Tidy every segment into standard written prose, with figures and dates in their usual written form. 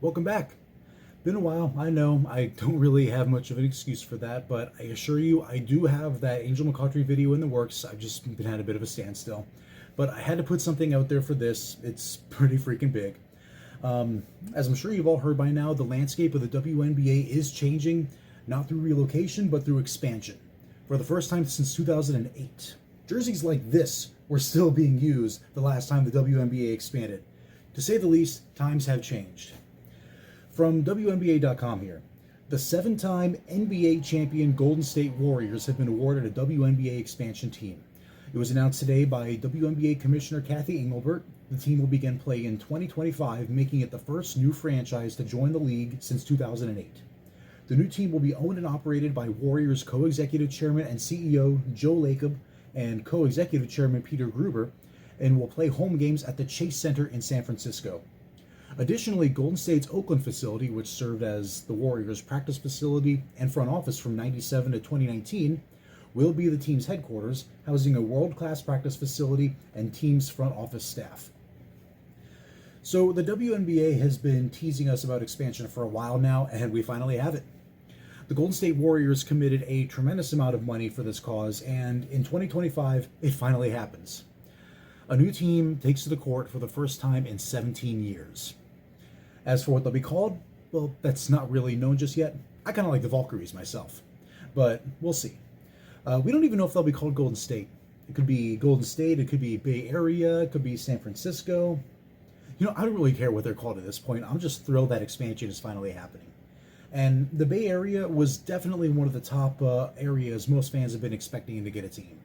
Welcome back. Been a while, I know. I don't really have much of an excuse for that, but I assure you I do have that Angel McCautry video in the works. I've just been at a bit of a standstill. But I had to put something out there for this. It's pretty freaking big. As I'm sure you've all heard by now, the landscape of the WNBA is changing, not through relocation, but through expansion. For the first time since 2008. Jerseys like this were still being used the last time the WNBA expanded. To say the least, times have changed. From WNBA.com here, the 7-time NBA champion Golden State Warriors have been awarded a WNBA expansion team. It was announced today by WNBA Commissioner Kathy Engelbert. The team will begin play in 2025, making it the first new franchise to join the league since 2008. The new team will be owned and operated by Warriors co-executive chairman and CEO Joe Lacob and co-executive chairman Peter Gruber, and will play home games at the Chase Center in San Francisco. Additionally, Golden State's Oakland facility, which served as the Warriors' practice facility and front office from 1997 to 2019, will be the team's headquarters, housing a world-class practice facility and team's front office staff. So the WNBA has been teasing us about expansion for a while now, and we finally have it. The Golden State Warriors committed a tremendous amount of money for this cause, and in 2025, it finally happens. A new team takes to the court for the first time in 17 years. As for what they'll be called, well, that's not really known just yet. I kind of like the Valkyries myself, but we'll see. We don't even know if they'll be called Golden State. It could be Golden State, it could be Bay Area, it could be San Francisco. You know, I don't really care what they're called at this point. I'm just thrilled that expansion is finally happening. And the Bay Area was definitely one of the top areas most fans have been expecting to get a team.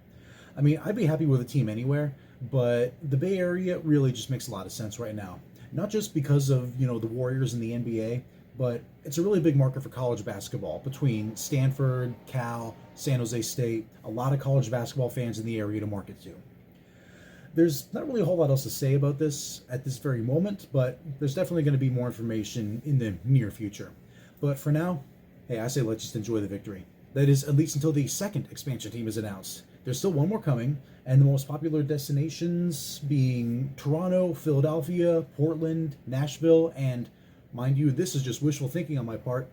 I mean, I'd be happy with a team anywhere, but the Bay Area really just makes a lot of sense right now. Not just because of, the Warriors and the NBA, but it's a really big market for college basketball between Stanford, Cal, San Jose State, a lot of college basketball fans in the area to market to. There's not really a whole lot else to say about this at this very moment, but there's definitely going to be more information in the near future. But for now, hey, I say let's just enjoy the victory. That is, at least until the second expansion team is announced. There's still one more coming, and the most popular destinations being Toronto, Philadelphia, Portland, Nashville, and, mind you, this is just wishful thinking on my part,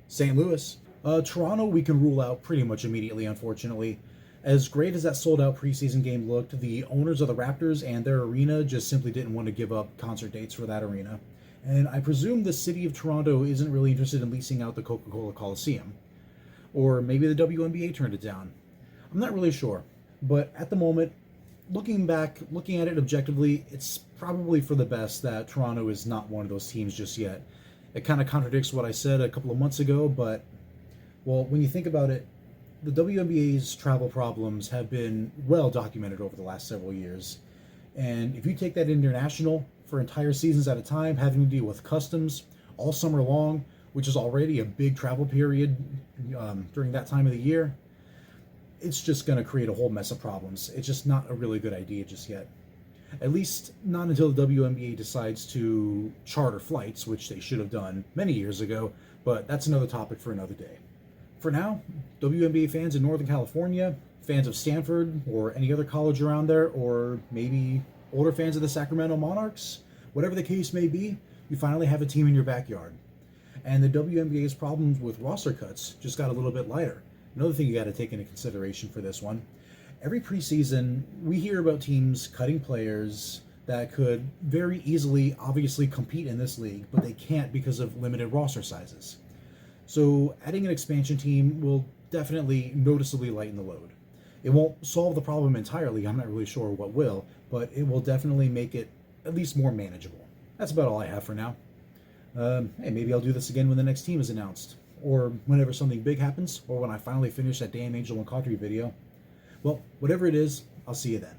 St. Louis. Toronto we can rule out pretty much immediately, unfortunately. As great as that sold-out preseason game looked, the owners of the Raptors and their arena just simply didn't want to give up concert dates for that arena. And I presume the city of Toronto isn't really interested in leasing out the Coca-Cola Coliseum. Or maybe the WNBA turned it down. I'm not really sure, but at the moment, looking at it objectively, it's probably for the best that Toronto is not one of those teams just yet. It kind of contradicts what I said a couple of months ago, but, well, when you think about it, the WNBA's travel problems have been well documented over the last several years. And if you take that international for entire seasons at a time, having to deal with customs all summer long, which is already a big travel period during that time of the year, it's just going to create a whole mess of problems. It's just not a really good idea just yet. At least not until the WNBA decides to charter flights, which they should have done many years ago, but that's another topic for another day. For now, WNBA fans in Northern California, fans of Stanford or any other college around there, or maybe older fans of the Sacramento Monarchs, whatever the case may be, you finally have a team in your backyard. And the WNBA's problems with roster cuts just got a little bit lighter. Another thing you got to take into consideration for this one, every preseason we hear about teams cutting players that could very easily, obviously, compete in this league, but they can't because of limited roster sizes. So adding an expansion team will definitely noticeably lighten the load. It won't solve the problem entirely, I'm not really sure what will, but it will definitely make it at least more manageable. That's about all I have for now. Hey, maybe I'll do this again when the next team is announced, or whenever something big happens, or when I finally finish that damn Angel McCautry video. Well, whatever it is, I'll see you then.